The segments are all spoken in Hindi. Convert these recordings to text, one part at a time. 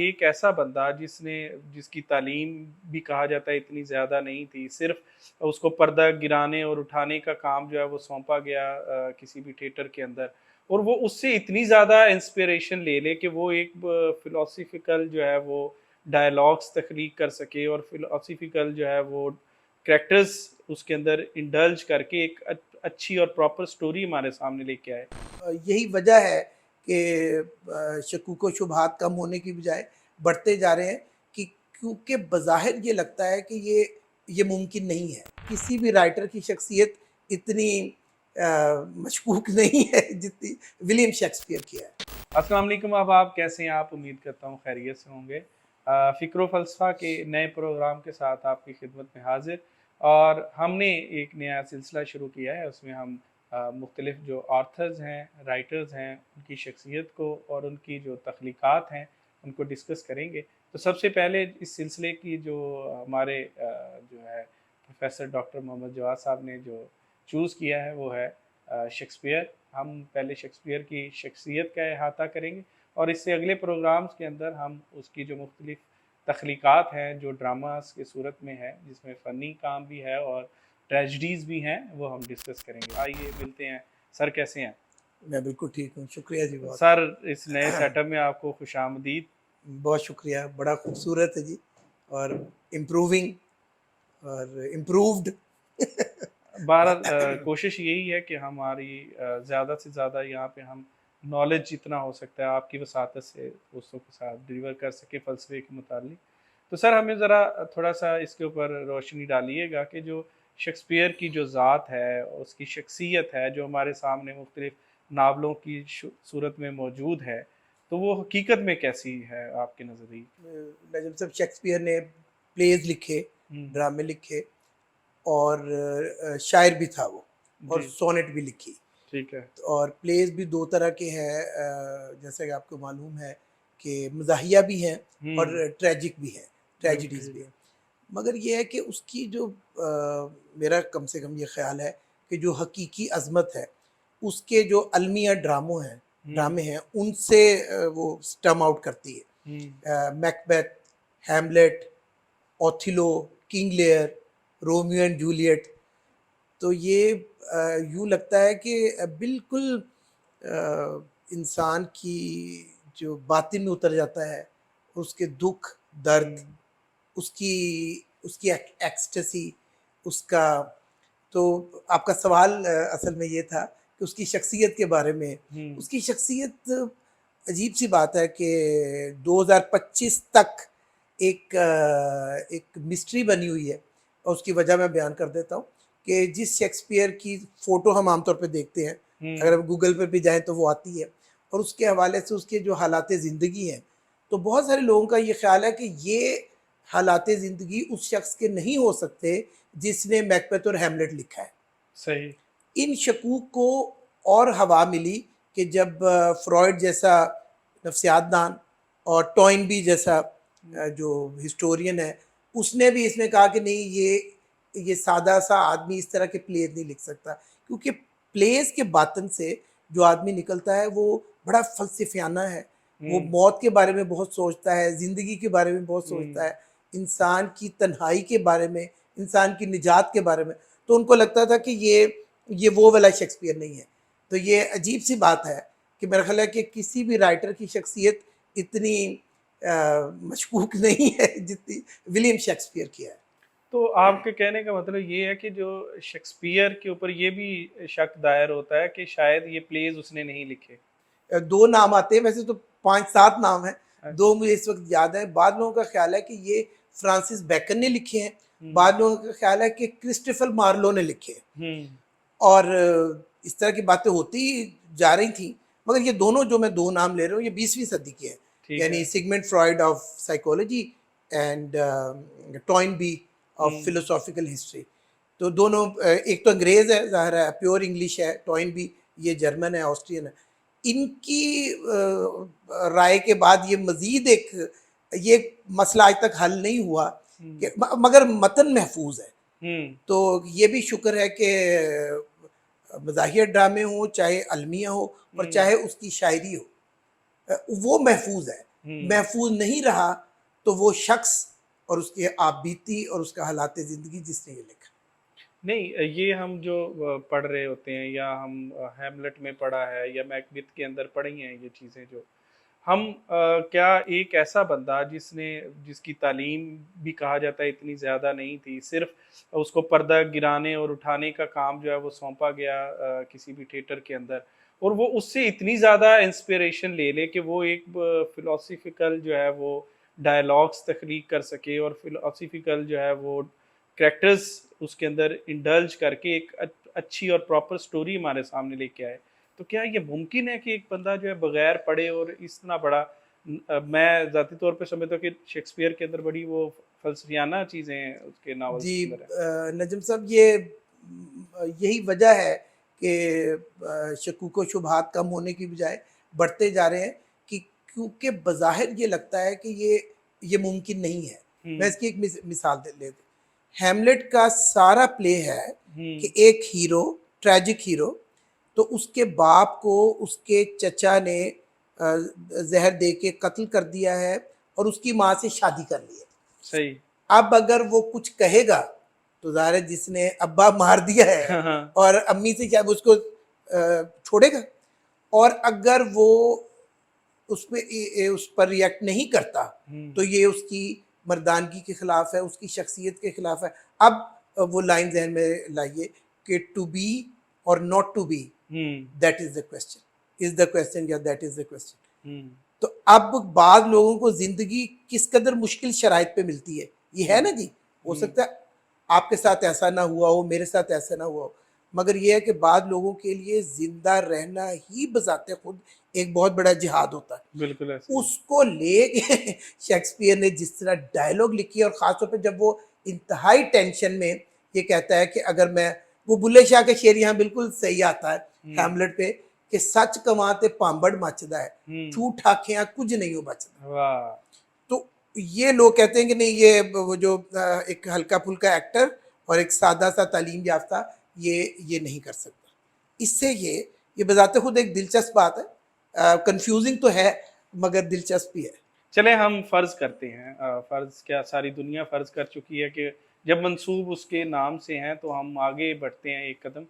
एक ऐसा बंदा जिसकी तालीम भी कहा जाता है इतनी ज़्यादा नहीं थी, सिर्फ उसको पर्दा गिराने और उठाने का काम जो है वो सौंपा गया किसी भी थिएटर के अंदर, और वो उससे इतनी ज़्यादा इंस्पिरेशन ले ले कि वो एक फिलोसफिकल जो है वो डायलॉग्स तख्लीक कर सके, और फिलोसफिकल जो है वो कैरेक्टर्स उसके अंदर इंडल्ज करके एक अच्छी और प्रॉपर स्टोरी हमारे सामने लेके आए। यही वजह है कि शकूक व शुबहात कम होने की बजाय बढ़ते जा रहे हैं, कि क्योंकि बज़ाहिर ये लगता है कि ये मुमकिन नहीं है। किसी भी राइटर की शख्सियत इतनी मशकूक नहीं है जितनी विलियम शेक्सपियर की है। अस्सलाम वालेकुम, अब आप कैसे हैं? आप उम्मीद करता हूँ खैरियत से होंगे। फ़िक्र व फ़लसफ़ा के नए प्रोग्राम के साथ आपकी खिदमत में हाज़िर, और हमने एक नया सिलसिला शुरू किया है। उसमें हम मुख्तलिफ़ जो ऑथर्स हैं, राइटर्स हैं, उनकी शख्सियत को और उनकी जो तख्लीक़ात हैं, उनको डिस्कस करेंगे। तो सबसे पहले इस सिलसिले की जो हमारे जो है प्रोफ़ेसर डॉक्टर मोहम्मद जवाद साहब ने जो चूज़ किया है वो है शेक्सपियर। हम पहले शेक्सपियर की शख्सियत का अहाता करेंगे, और इससे अगले प्रोग्राम्स के अंदर हम उसकी जो मुख्तलिफ़ तख्लीक़ात हैं जो ड्रामास की सूरत में है, जिसमें फ़नी काम भी है और ट्रेजेडीज़ भी हैं, वो हम डिस्कस करेंगे। आइए मिलते हैं। सर कैसे हैं? मैं बिल्कुल ठीक हूँ, शुक्रिया जी बहुत। सर, इस नए सेटअप में आपको खुशामदीद। बहुत शुक्रिया, बड़ा खूबसूरत है जी, और इम्प्रूविंग और इम्प्रूव्ड। बहरहाल कोशिश यही है कि हमारी ज़्यादा से ज़्यादा यहाँ पे हम नॉलेज जितना हो सकता है आपकी वसातत से दोस्तों के साथ डिलीवर कर सके फ़लसफ़े के मुतालिक। तो सर, हमें ज़रा थोड़ा-सा इसके ऊपर रोशनी डालिएगा कि जो शेक्सपियर की जो ज़ात है, उसकी शख्सियत है, जो हमारे सामने मुख्तलिफ़ नावलों की सूरत में मौजूद है, तो वो हकीकत में कैसी है आपके नज़रिए? नजम साहब शेक्सपियर ने प्लेज लिखे, हुँ, ड्रामे लिखे, और शायर भी था वो, और जी, सोनेट भी लिखी। ठीक है। और प्लेस भी दो तरह के हैं, जैसे कि आपको मालूम है कि मज़ाहिया भी हैं और हुँ, ट्रेजिक भी हैं, बिल्कुल ट्रेजिडीज़ ठीक भी है। हैं। मगर ये है कि उसकी जो मेरा कम से कम ये ख़्याल है कि जो हकीकी अज़मत है, उसके जो अलमिया हुँ, ड्रामे हैं उनसे वो स्टम आउट करती है। हुँ, Macbeth, Hamlet, Othello, King Lear, Romeo and Juliet. तो ये यूँ लगता है कि बिल्कुल इंसान की जो बातिन में उतर जाता है, उसके दुख, दर्द, हुँ, उसकी उसकी एक्सटेसी, उसका। तो आपका सवाल असल में ये था कि उसकी शख्सियत के बारे में। हुँ, उसकी शख्सियत, अजीब-सी बात है कि 2025 तक एक मिस्ट्री बनी हुई है, और उसकी वजह मैं बयान कर देता हूँ कि जिस शेक्सपियर की फ़ोटो हम आमतौर पे देखते हैं, अगर हुँ, हम गूगल पे भी जाएँ तो वो आती है, और उसके हवाले से उसके जो हालात ज़िंदगी हैं, तो बहुत सारे लोगों का ये ख़्याल है कि ये हालात ज़िंदगी उस शख्स के नहीं हो सकते जिसने मैकबेथ और हैमलेट लिखा है। सही। इन शकूक को और हवा मिली कि जब फ्रॉइड जैसा नफ्सियातदान और टॉइनबी जैसा जो हिस्टोरियन है, उसने भी इसमें कहा कि नहीं, ये सादा सा आदमी इस तरह के प्लेस नहीं लिख सकता, क्योंकि प्लेस के बातन से जो आदमी निकलता है वो बड़ा फलसफियाना है। वो हुँ, मौत के बारे में बहुत सोचता है, ज़िंदगी के बारे में बहुत सोचता हुँ, है, इंसान की तन्हाई के बारे में, इंसान की निजात के बारे में। तो उनको लगता था कि ये वो वाला शेक्सपियर नहीं है। तो ये अजीब सी बात है कि मेरा ख्याल है कि किसी भी राइटर की शख्सियत इतनी मशकूक नहीं है जितनी विलियम शेक्सपियर की है। तो आपके कहने का मतलब ये है कि जो शेक्सपियर के ऊपर ये भी शक दायर होता है कि शायद ये प्लेज़ उसने नहीं लिखे। दो नाम आते हैं, वैसे तो 5-7 नाम हैं, दो अच्छा। मुझे इस वक्त याद है। बाद लोगों का ख्याल है कि ये फ्रांसिस बेकन ने लिखे हैं, हुँ, बाद लोगों का ख्याल है कि क्रिस्टोफर मार्लो ने लिखे हैं। हुँ, और इस तरह की बातें होती जा रही थी, मगर ये दोनों जो मैं दो नाम ले रहा हूँ ये 20वीं सदी के हैं, ठीक यानी है। Sigmund Freud of psychology and Toynbee of हुँ, फिलोसॉफिकल हिस्ट्री। तो दोनों, एक तो अंग्रेज़ है, ज़ाहिर है प्योर इंग्लिश है, टॉइनबी ये जर्मन है, ऑस्ट्रियन है। इनकी राय के बाद ये मज़ीद एक ये मसला आज तक हल नहीं हुआ हुँ, कि मगर मतन महफूज है। हुँ, तो ये भी शुक्र है कि मज़ाहिया ड्रामे हों, चाहे अलमिया हो, और हुँ, चाहे उसकी शायरी हो, वो महफूज है। महफूज नहीं रहा, तो वो शख्स और उसके आपबीती और उसका हालात ज़िंदगी जिसने ये लिखा। नहीं, ये हम जो पढ़ रहे होते हैं, या हम हैमलेट में पढ़ा है या मैकबेथ के अंदर पढ़ी हैं ये चीज़ें, जो हम क्या एक ऐसा बंदा जिसकी तालीम भी कहा जाता है इतनी ज़्यादा नहीं थी, सिर्फ उसको पर्दा गिराने और उठाने का काम जो है वो सौंपा गया किसी भी थिएटर के अंदर, और वो उससे इतनी ज़्यादा इंस्पिरेशन ले ले कि वो एक फिलोसफिकल जो है वो डायलॉग्स तख्लीक कर सके, और फिलोसफिकल जो है वो कैरेक्टर्स उसके अंदर इंडल्ज करके एक अच्छी और प्रॉपर स्टोरी हमारे सामने लेके आए। तो क्या ये मुमकिन है कि एक बंदा जो है बगैर पढ़े और इतना बड़ा मैं ज़ाती तौर पे समझता हूँ कि शेक्सपियर के अंदर बड़ी वो फलसफियाना चीज़ें हैं उसके नॉवेल्स जी के अंदर है। नजम साहब, ये यही वजह है कि शकूक व शुबहात कम होने की बजाय बढ़ते जा रहे हैं, कि क्योंकि बज़ाहिर ये लगता है कि ये मुमकिन नहीं है। मैं हुँ, इसकी एक मिसाल दे लेते, हैमलेट का सारा प्ले है हुँ, कि एक हीरो, ट्रेजिक हीरो, तो उसके बाप को उसके चचा ने जहर दे के कत्ल कर दिया है और उसकी माँ से शादी कर ली है। सही। अब अगर वो कुछ कहेगा तो ज़ाहिर है जिसने अब्बा मार दिया है हाँ, हाँ। और अम्मी से क्या उसको छोड़ेगा। और अगर वो उस पर रिएक्ट नहीं करता हुँ, तो ये उसकी मर्दानगी के खिलाफ है, उसकी शख्सियत के खिलाफ है। अब वो लाइन जहन में लाइए कि टू बी और not to be, hmm, that is the question, is the question या that is the question. Hmm, तो अब बाद लोगों को जिंदगी किस कदर मुश्किल शराइत पे मिलती है, ये है हुँ, ना जी। हो हुँ, सकता है आपके साथ ऐसा ना हुआ हो, मेरे साथ ऐसा ना हुआ हो, मगर यह है कि बाद लोगों के लिए जिंदा रहना ही बजाते खुद एक बहुत बड़ा जिहाद होता है। बिल्कुल ऐसे ही है। उसको लेके शेक्सपियर ने जिस तरह डायलॉग लिखी है, और ख़ासतौर पे जब वो इंतहाई टेंशन में ये कहता है कि अगर मैं, वो बुल्ले शाह का शेर यहाँ बिल्कुल सही आता है हुँ, हैमलेट पे, कि सच कमाते पांबड़ मचदा है, हुँ, झूठ आखियां कुछ नहीं हो बचता। वाह! तो ये लोग कहते हैं कि नहीं, ये वो जो एक हल्का फुल्का एक्टर और एक सादा सा तालीम याफ्ता, ये नहीं कर सकता। इससे ये बजाते खुद एक दिलचस्प बात है, कंफ्यूजिंग तो है मगर दिलचस्प भी है। चलें हम फ़र्ज़ करते हैं, फ़र्ज़ क्या सारी दुनिया फ़र्ज़ कर चुकी है कि जब मंसूब उसके नाम से हैं तो हम आगे बढ़ते हैं एक कदम।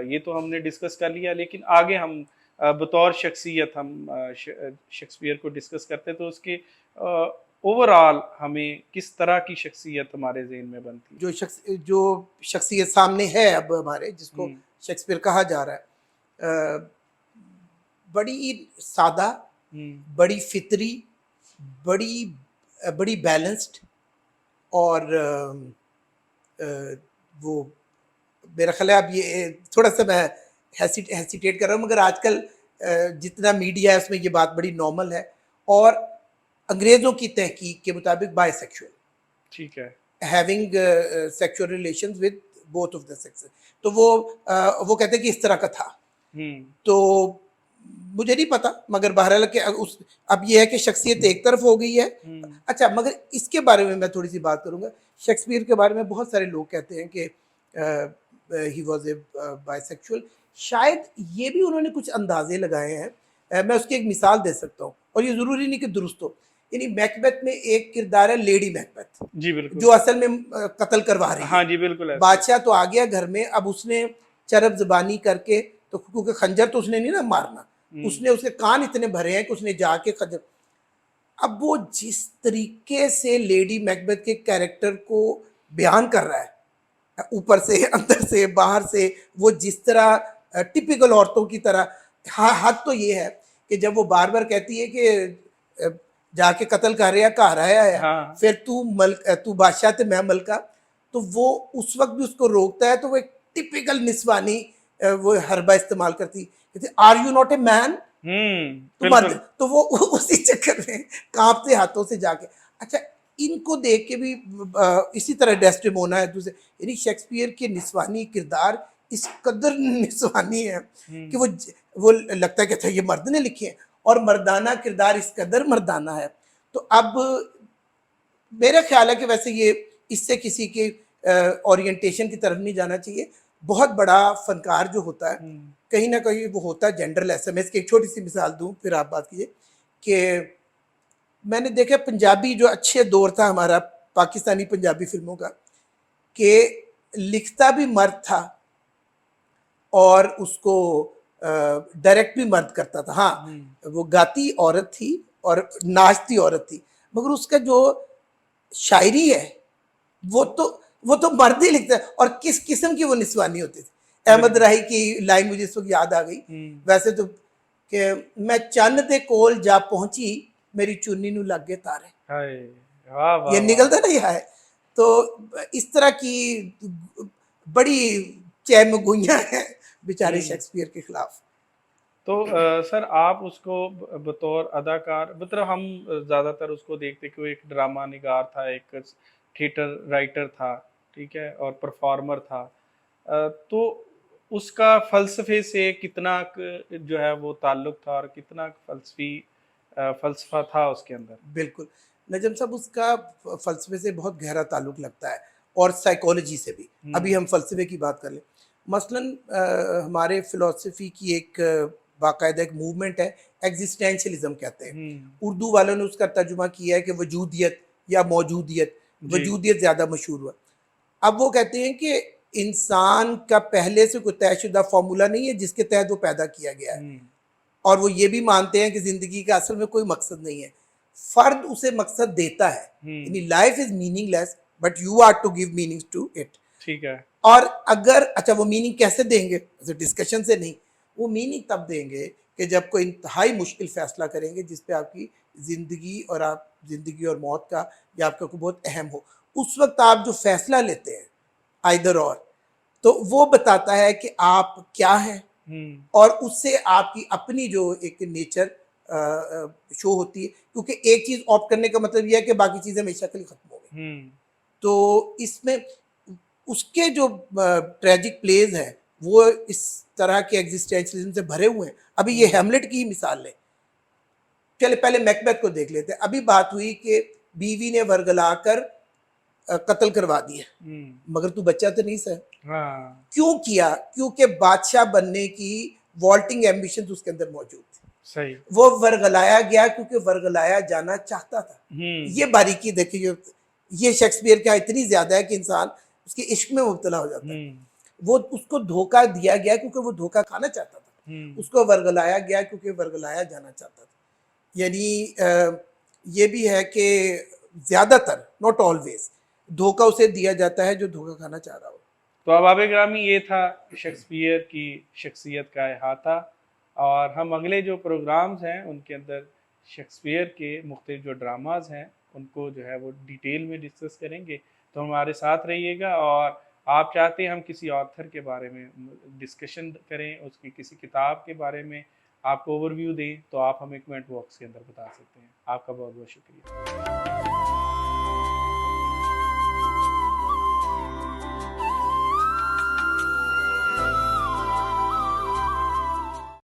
ये तो हमने डिस्कस कर लिया, लेकिन आगे हम बतौर शख्सियत हम शेक्सपियर को डिस्कस करते हैं, तो उसके ओवरऑल हमें किस तरह की शख्सियत हमारे ज़हन में बनती है? जो शख्सियत सामने है अब हमारे, जिसको हुँ, शेक्सपियर कहा जा रहा है, बड़ी सादा, हुँ, बड़ी फितरी, बड़ी बड़ी बैलेंस्ड, और वो मेरा ख्याल है, अब ये थोड़ा सा मैं हेसिटेट कर रहा हूँ, मगर आजकल जितना मीडिया है उसमें ये बात बड़ी नॉर्मल है, और अंग्रेज़ों की तहकीक के मुताबिक बायसेक्सुअल, ठीक है। Having sexual relations with both of the sexes. तो वो कहते हैं कि इस तरह का था। हुँ, तो मुझे नहीं पता, मगर बहरहाल के उस, अब ये है कि शख्सियत एक तरफ हो गई है। हुँ, अच्छा, मगर इसके बारे में मैं थोड़ी सी बात करूंगा। शेक्सपियर के बारे में बहुत सारे लोग कहते हैं कि ही वॉज ए बाइसेक्सुअल। शायद ये भी उन्होंने कुछ अंदाजे लगाए हैं। मैं उसकी एक मिसाल दे सकता हूँ, और ये ज़रूरी नहीं कि दुरुस्त हो। यानी मैकबेथ में एक किरदार है लेडी मैकबेथ, जी बिल्कुल। जो असल में कत्ल करवा रही हाँ है। जी, बिल्कुल ऐसे ही। बादशाह तो आ गया घर में, अब उसने चरब ज़बानी करके, तो क्योंकि खंजर तो उसने नहीं ना मारना, हुँ, उसने उसके कान इतने भरे हैं कि उसने जाके खंजर। अब वो जिस तरीके से लेडी मैकबेथ के कैरेक्टर को बयान कर रहा है, ऊपर से अंदर से बाहर से, वो जिस तरह टिपिकल औरतों की तरह, हाँ, हद तो ये है कि जब वो बार बार कहती है कि अ, जाके कत्ल कर रहा कहा रहा है, हाँ, फिर तू बादशाह ते मैं मलका, तो वो उस वक्त भी उसको रोकता है, तो वो एक टिपिकल निस्वानी वो हरबा इस्तेमाल करती, कहती are you not a man, तुम मर्द। बिल्कुल। तो वो उसी चक्कर में कांपते हाथों से जाके, अच्छा, इनको देख के भी इसी तरह डेस्टिमोना है दूसरे, यानी शेक्सपियर के निस्वानी किरदार इस कदर निस्वानी है कि हुँ, वो लगता है कि अच्छा ये मर्द ने लिखे हैं, और मर्दाना किरदार इस कदर मर्दाना है। तो अब मेरा ख्याल है कि वैसे ये, इससे किसी के ओरिएंटेशन की तरफ नहीं जाना चाहिए। बहुत बड़ा फनकार जो होता है, हुँ, कहीं ना कहीं वो होता है जेंडरलेस है। मैं इसकी एक छोटी सी मिसाल दूं, फिर आप बात कीजिए कि मैंने देखा पंजाबी जो अच्छे दौर था हमारा पाकिस्तानी पंजाबी फिल्मों का, कि लिखता भी मर्द था और उसको डायरेक्ट भी मर्द करता था। हाँ, वो गाती औरत थी और नाचती औरत थी, मगर उसका जो शायरी है वो तो मर्द ही लिखता है। और किस किस्म की वो निस्वानी होती थी। अहमद राही की लाइन मुझे इस वक्त याद आ गई वैसे तो, कि मैं चन्न दे कोल जा पहुंची मेरी चुन्नी नू लग गए तारे। हाय, वाह वाह ये वाह। निकलता ना यह है। तो इस तरह की बड़ी चहमगुइयां हैं बेचारे शेक्सपियर के खिलाफ। तो सर आप उसको बतौर अदाकार, मतलब हम ज़्यादातर उसको देखते कि वो एक ड्रामा निगार था, एक थिएटर राइटर था, ठीक है, और परफॉर्मर था। तो उसका फ़लसफ़े से कितना जो है वो ताल्लुक़ था और कितना फ़लसफ़ा था उसके अंदर? बिल्कुल, नजम साहब उसका फ़लसफ़े से बहुत गहरा ताल्लुक़ लगता है और साइकोलॉजी से भी। अभी हम फ़लसफ़े की बात कर लें। मसलन हमारे फ़िलॉसफ़ी की एक बाकायदा एक मूवमेंट है, एग्जिस्टेंशियलिज़्म कहते हैं। उर्दू वालों ने उसका तर्जुमा किया है कि वजूदियत या मौजूदियत, वजूदियत ज़्यादा मशहूर हुआ। अब वो कहते हैं कि इंसान का पहले से कोई तयशुदा फ़ॉर्मूला नहीं है जिसके तहत वो पैदा किया गया है। और वो ये भी मानते हैं कि ज़िंदगी का असल में कोई मकसद नहीं है, फ़र्द उसे मकसद देता है। यानी life is meaningless but you are to give meaning to it. ठीक है। और अगर अच्छा वो मीनिंग कैसे देंगे, डिस्कशन से नहीं, वो मीनिंग तब देंगे कि जब कोई इंतहाई मुश्किल फैसला करेंगे जिस पे आपकी ज़िंदगी और मौत का या आपका कोई बहुत अहम हो। उस वक्त आप जो फैसला लेते हैं आइदर और, तो वो बताता है कि आप क्या हैं और उससे आपकी अपनी जो एक नेचर शो होती है। क्योंकि एक चीज़ ऑप्ट करने का मतलब यह है कि बाकी चीज़ें हमेशा के लिए ख़त्म हो गई। तो इसमें उसके जो ट्रेजिक प्लेज हैं वो इस तरह के एग्जिस्टेंशलिज्म से भरे हुए हैं। अभी ये हैमलेट की ही मिसाल लें, चले पहले मैकबेथ को देख लेते हैं। अभी बात हुई कि बीवी ने वर्गलाकर कत्ल करवा दिया, मगर तू बच्चा तो नहीं सर। क्यों किया? क्योंकि बादशाह बनने की वॉल्टिंग एम्बिशन उसके अंदर मौजूद थी। सही। वो वर्गलाया गया क्योंकि वर्गलाया जाना चाहता था। ये बारीकी देखिए, ये शेक्सपियर का इतनी ज्यादा है कि इंसान उसके इश्क में मुब्तला हो जाता है। वो उसको धोखा दिया गया क्योंकि वो धोखा खाना चाहता था, उसको वर्गलाया गया क्योंकि वर्गलाया जाना चाहता था। यानी ये भी है कि ज्यादातर, नॉट ऑलवेज, धोखा उसे दिया जाता है जो धोखा खाना चाह रहा हो। तो अहबाब ग्रामी, ये था शेक्सपियर की शख्सियत का अहाता, और हम अगले जो प्रोग्राम्स हैं उनके अंदर शेक्सपियर के मुख्तलिफ जो ड्रामाज हैं उनको जो है वो डिटेल में डिस्कस करेंगे। तो हमारे साथ रहिएगा, और आप चाहते हैं हम किसी ऑथर के बारे में डिस्कशन करें, उसकी किसी किताब के बारे में आपको ओवरव्यू दें, तो आप हमें कमेंट बॉक्स के अंदर बता सकते हैं। आपका बहुत बहुत शुक्रिया।